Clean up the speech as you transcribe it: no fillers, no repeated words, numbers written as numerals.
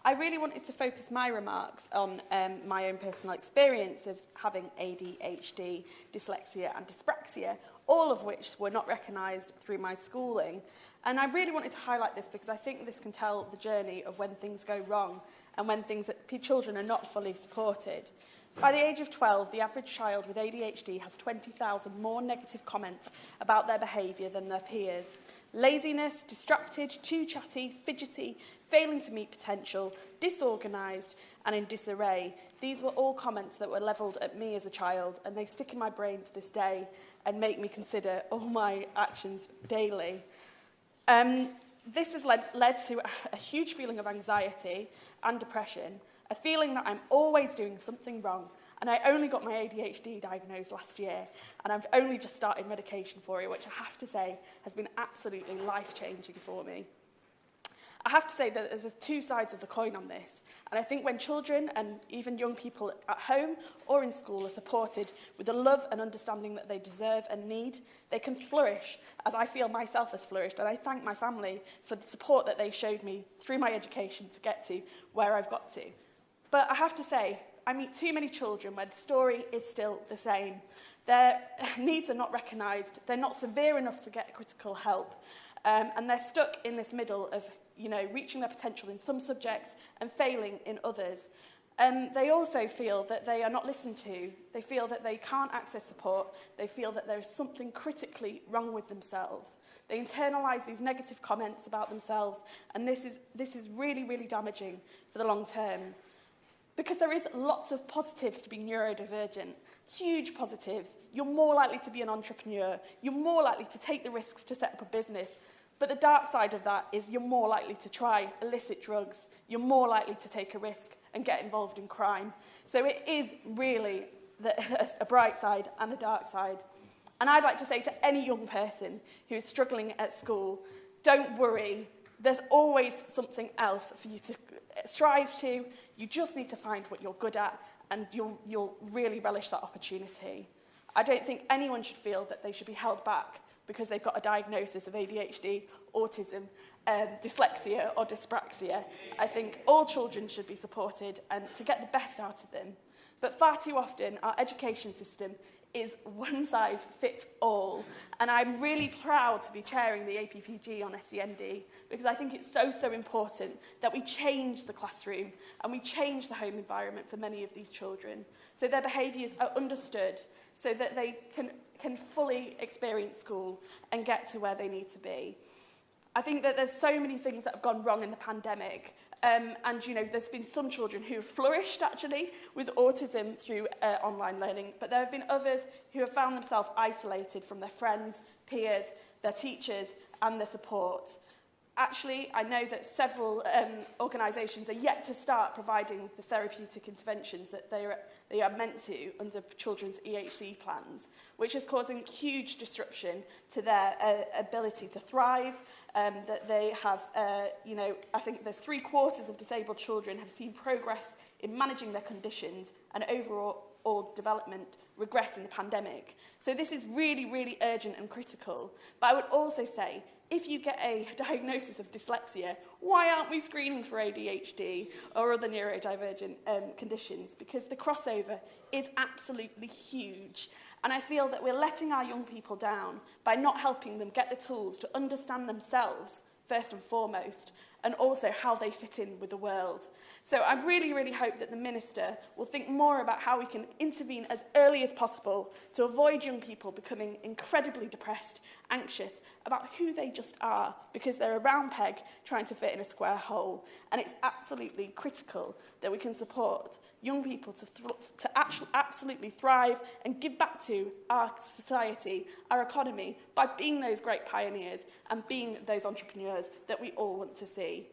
I really wanted to focus my remarks on my own personal experience of having ADHD, dyslexia and dyspraxia, all of which were not recognised through my schooling. And I really wanted to highlight this because I think this can tell the journey of when things go wrong and when children are not fully supported. By the age of 12, the average child with ADHD has 20,000 more negative comments about their behaviour than their peers. Laziness, distracted, too chatty, fidgety, failing to meet potential, disorganised and in disarray. These were all comments that were levelled at me as a child, and they stick in my brain to this day and make me consider all my actions daily. This has led to a huge feeling of anxiety and depression, a feeling that I'm always doing something wrong. And I only got my ADHD diagnosed last year, and I've only just started medication for it, which I have to say has been absolutely life-changing for me. I have to say that there's two sides of the coin on this, and I think when children and even young people at home or in school are supported with the love and understanding that they deserve and need, they can flourish, as I feel myself has flourished, and I thank my family for the support that they showed me through my education to get to where I've got to. But I have to say, I meet too many children where the story is still the same. Their needs are not recognised, they're not severe enough to get critical help, and they're stuck in this middle of reaching their potential in some subjects and failing in others. They also feel that they are not listened to, they feel that they can't access support, they feel that there is something critically wrong with themselves. They internalise these negative comments about themselves, and this is really, really damaging for the long term. Because there is lots of positives to being neurodivergent, huge positives. You're more likely to be an entrepreneur. You're more likely to take the risks to set up a business. But the dark side of that is you're more likely to try illicit drugs. You're more likely to take a risk and get involved in crime. So it is really a bright side and a dark side. And I'd like to say to any young person who is struggling at school, don't worry. There's always something else for you to strive to. You just need to find what you're good at, and you'll really relish that opportunity. I don't think anyone should feel that they should be held back because they've got a diagnosis of ADHD, autism, dyslexia or dyspraxia. I think all children should be supported and to get the best out of them. But far too often, our education system is one size fits all. And I'm really proud to be chairing the APPG on SEND because I think it's so, so important that we change the classroom and we change the home environment for many of these children so their behaviours are understood, so that they can fully experience school and get to where they need to be. I think that there's so many things that have gone wrong in the pandemic. And, there's been some children who have flourished, actually, with autism through online learning, but there have been others who have found themselves isolated from their friends, peers, their teachers, and their support. Actually, I know that several organisations are yet to start providing the therapeutic interventions that they are meant to under children's EHC plans, which is causing huge disruption to their ability to thrive. That they have, I think there's 3/4 of disabled children have seen progress in managing their conditions and overall development regress in the pandemic. So this is really, really urgent and critical. But I would also say, if you get a diagnosis of dyslexia, why aren't we screening for ADHD or other neurodivergent conditions? Because the crossover is absolutely huge. And I feel that we're letting our young people down by not helping them get the tools to understand themselves, first and foremost, and also how they fit in with the world. So I really, really hope that the Minister will think more about how we can intervene as early as possible to avoid young people becoming incredibly depressed, anxious about who they just are, because they're a round peg trying to fit in a square hole. And it's absolutely critical that we can support young people to actually absolutely thrive and give back to our society, our economy, by being those great pioneers and being those entrepreneurs that we all want to see.